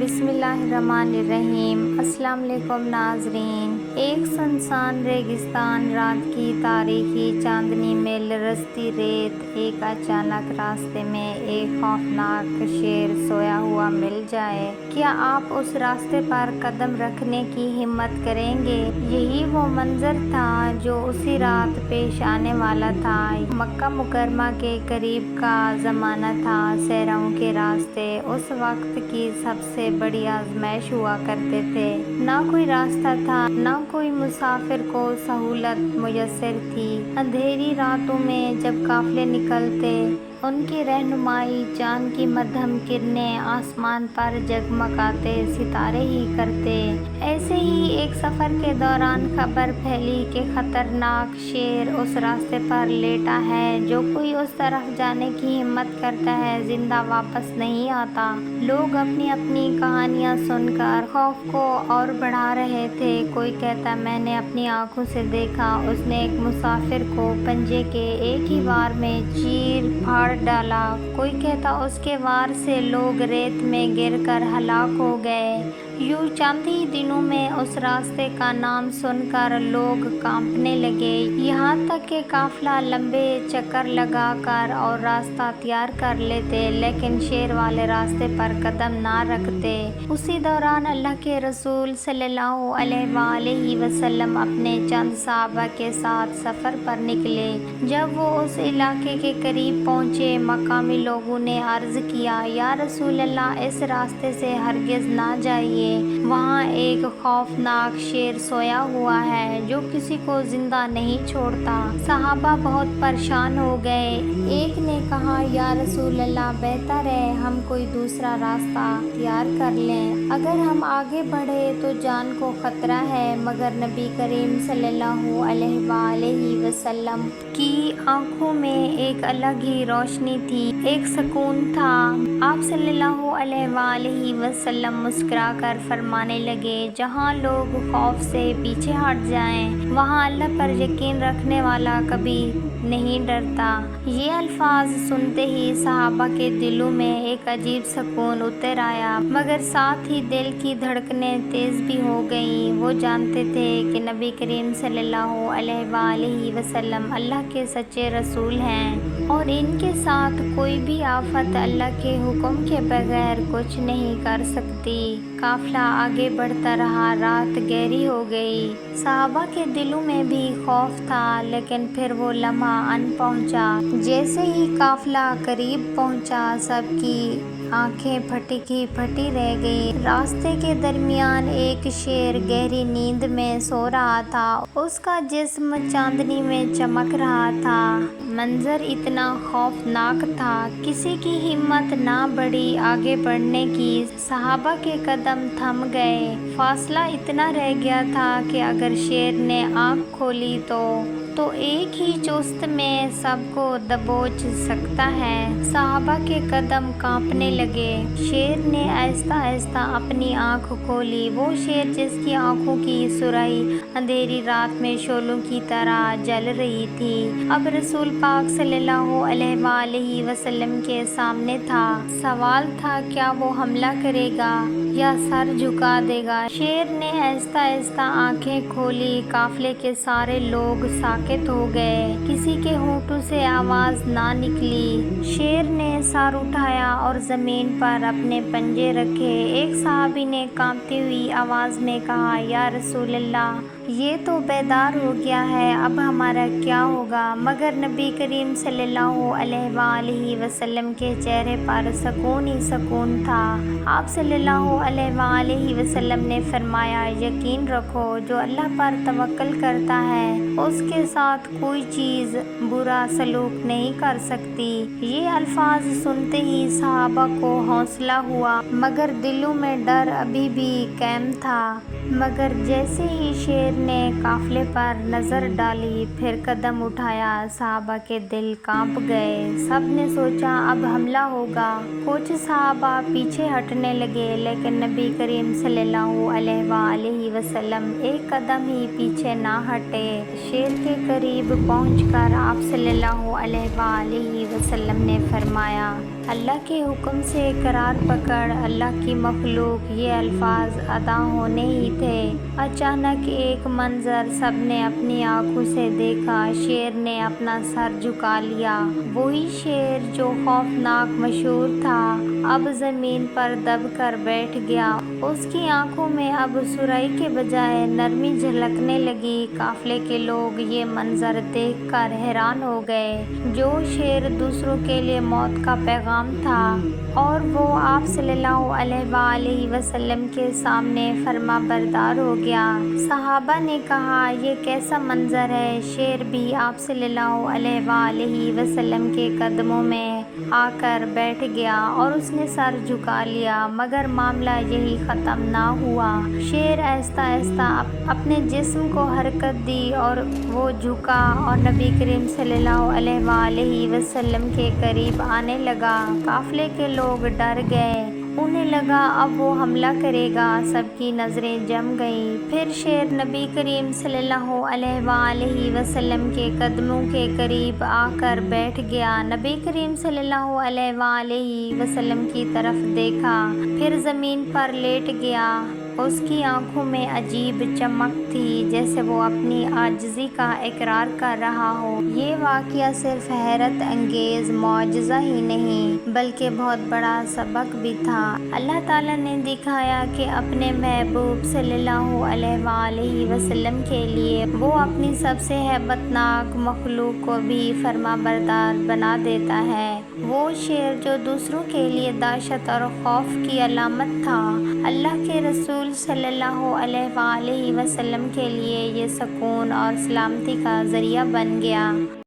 بسم اللہ الرحمن الرحیم۔ السلام علیکم ناظرین۔ ایک سنسان ریگستان، رات کی تاریکی چاندنی میں لرزتی ریت، ایک اچانک راستے میں ایک خوفناک شیر سویا ہوا مل جائے، کیا آپ اس راستے پر قدم رکھنے کی ہمت کریں گے؟ یہی وہ منظر تھا جو اسی رات پیش آنے والا تھا۔ مکہ مکرمہ کے قریب کا زمانہ تھا۔ صحراؤں کے راستے اس وقت کی سب سے بڑی آزمائش ہوا کرتے تھے۔ نہ کوئی راستہ تھا، نہ کوئی مسافر کو سہولت میسر تھی۔ اندھیری راتوں میں جب قافلے نکلتے، ان کی رہنمائی چاند کی مدھم کرنیں آسمان پر جگمگاتے ستارے ہی کرتے۔ ایسے ہی ایک سفر کے دوران خبر پھیلی کہ خطرناک شیر اس راستے پر لیٹا ہے۔ جو کوئی اس طرف جانے کی ہمت کرتا ہے، زندہ واپس نہیں آتا۔ لوگ اپنی اپنی کہانیاں سن کر خوف کو اور بڑھا رہے تھے۔ کوئی کہتا میں نے اپنی آنکھوں سے دیکھا، اس نے ایک مسافر کو پنجے کے ایک ہی وار میں چیر پھاڑ ڈالا۔ کوئی کہتا اس کے وار سے لوگ ریت میں گر کر ہلاک ہو گئے۔ یوں چند ہی دنوں میں اس راستے کا نام سن کر لوگ کانپنے لگے، یہاں تک کہ قافلہ لمبے چکر لگا کر اور راستہ تیار کر لیتے، لیکن شیر والے راستے پر قدم نہ رکھتے۔ اسی دوران اللہ کے رسول صلی اللہ علیہ وآلہ وسلم اپنے چند صحابہ کے ساتھ سفر پر نکلے۔ جب وہ اس علاقے کے قریب پہنچے، مقامی لوگوں نے عرض کیا، یا رسول اللہ، اس راستے سے ہرگز نہ جائیے، وہاں ایک خوفناک شیر سویا ہوا ہے جو کسی کو زندہ نہیں چھوڑتا۔ صحابہ بہت پریشان ہو گئے۔ ایک نے کہا، یا رسول اللہ، بہتر ہے ہم کوئی دوسرا راستہ تیار کر لیں، اگر ہم آگے بڑھے تو جان کو خطرہ ہے۔ مگر نبی کریم صلی اللہ علیہ وآلہ وسلم کی آنکھوں میں ایک الگ ہی روشنی تھی، ایک سکون تھا۔ آپ صلی اللہ علیہ وآلہ وسلم مسکرا کر فرمانے لگے، جہاں لوگ خوف سے پیچھے ہٹ جائیں، وہاں اللہ پر یقین رکھنے والا کبھی نہیں ڈرتا۔ یہ الفاظ سنتے ہی صحابہ کے دلوں میں ایک عجیب سکون اتر آیا، مگر ساتھ ہی دل کی دھڑکنیں تیز بھی ہو گئیں۔ وہ جانتے تھے کہ نبی کریم صلی اللہ علیہ وآلہ وسلم اللہ کے سچے رسول ہیں، اور ان کے ساتھ کوئی بھی آفت اللہ کے حکم کے بغیر کچھ نہیں کر سکتی۔ قافلہ آگے بڑھتا رہا، رات گہری ہو گئی۔ صحابہ کے دلوں میں بھی خوف تھا، لیکن پھر وہ لمحہ آن پہنچا۔ جیسے ہی قافلہ قریب پہنچا، سب کی آنکھیں پھٹی کی پھٹی رہ گئیں۔ راستے کے درمیان ایک شیر گہری نیند میں سو رہا تھا، اس کا جسم چاندنی میں چمک رہا تھا۔ منظر اتنا خوفناک تھا، کسی کی ہمت نہ بڑھی آگے بڑھنے کی۔ صحابہ کے قدم تھم گئے۔ فاصلہ اتنا رہ گیا تھا کہ اگر شیر نے آنکھ کھولی تو ایک ہی چست میں سب کو دبوچ سکتا ہے۔ صحابہ کے قدم کانپنے لگے۔ شیر نے آہستہ آہستہ اپنی آنکھ کھولی، وہ شیر جس کی آنکھوں کی سرخی اندھیری رات میں شعلوں کی طرح جل رہی تھی، اب رسول پاک صلی اللہ علیہ وآلہ وسلم کے سامنے تھا۔ سوال تھا، کیا وہ حملہ کرے گا یا سر جھکا دے گا؟ شیر نے آہستہ آہستہ آنکھیں کھولی۔ قافلے کے سارے لوگ ساکت ہو گئے، کسی کے ہونٹوں سے آواز نہ نکلی۔ شیر نے سر اٹھایا اور زمین پر اپنے پنجے رکھے۔ ایک صحابی نے کانپتی ہوئی آواز میں کہا، یا رسول اللہ، یہ تو بیدار ہو گیا ہے، اب ہمارا کیا ہوگا؟ مگر نبی کریم صلی اللہ علیہ وآلہ وسلم کے چہرے پر سکون ہی سکون تھا۔ آپ صلی اللہ علیہ وآلہ وسلم نے فرمایا، یقین رکھو، جو اللہ پر توکل کرتا ہے، اس کے ساتھ کوئی چیز برا سلوک نہیں کر سکتی۔ یہ الفاظ سنتے ہی صحابہ کو حوصلہ ہوا، مگر دلوں میں ڈر ابھی بھی قائم تھا۔ مگر جیسے ہی شیر نے قافلے پر نظر ڈالی، پھر قدم اٹھایا، صحابہ کے دل کانپ گئے۔ سب نے سوچا اب حملہ ہوگا۔ کچھ صحابہ پیچھے ہٹنے لگے، لیکن نبی کریم صلی اللہ علیہ وآلہ وسلم ایک قدم ہی پیچھے نہ ہٹے۔ شیر کے قریب پہنچ کر آپ صلی اللہ علیہ وآلہ وسلم نے فرمایا، اللہ کے حکم سے قرار پکڑ اللہ کی مخلوق، یہ الفاظ ادا ہونے ہی تھے۔ اچانک ایک منظر سب نے اپنی آنکھوں سے دیکھا۔ شیر نے اپنا سر جھکا لیا۔ وہی شیر جو خوفناک مشہور تھا اب زمین پر دب کر بیٹھ گیا۔ اس کی آنکھوں میں اب سرائی کے بجائے نرمی جھلکنے لگی۔ قافلے کے لوگ یہ منظر دیکھ کر حیران ہو گئے۔ جو شیر دوسروں کے لیے موت کا پیغام تھا اور وہ آپ صلی اللہ علیہ وآلہ وسلم کے سامنے فرما بردار ہو گیا۔ صحابہ نے کہا، یہ کیسا منظر ہے؟ شیر بھی آپ صلی اللہ علیہ وآلہ وسلم کے قدموں میں آ کر بیٹھ گیا اور اس نے سر جھکا لیا، مگر معاملہ یہی ختم نہ ہوا۔ شیر آہستہ آہستہ اپنے جسم کو حرکت دی اور وہ جھکا اور نبی کریم صلی اللہ علیہ وآلہ وسلم کے قریب آنے لگا۔ قافلے کے لوگ ڈر گئے، انہیں لگا اب وہ حملہ کرے گا۔ سب کی نظریں جم گئیں۔ پھر شیر نبی کریم صلی اللہ علیہ وآلہ وسلم کے قدموں کے قریب آ کر بیٹھ گیا۔ نبی کریم صلی اللہ علیہ وآلہ وسلم کی طرف دیکھا، پھر زمین پر لیٹ گیا۔ اس کی آنکھوں میں عجیب چمک تھی، جیسے وہ اپنی عاجزی کا اقرار کر رہا ہو۔ یہ واقعہ صرف حیرت انگیز معجزہ ہی نہیں بلکہ بہت بڑا سبق بھی تھا۔ اللہ تعالیٰ نے دکھایا کہ اپنے محبوب صلی اللہ علیہ وآلہ وسلم کے لیے وہ اپنی سب سے ہیبت ناک مخلوق کو بھی فرما بردار بنا دیتا ہے۔ وہ شیر جو دوسروں کے لیے دہشت اور خوف کی علامت تھا، اللہ کے رسول صلی اللہ علیہ وآلہ وسلم کے لیے یہ سکون اور سلامتی کا ذریعہ بن گیا۔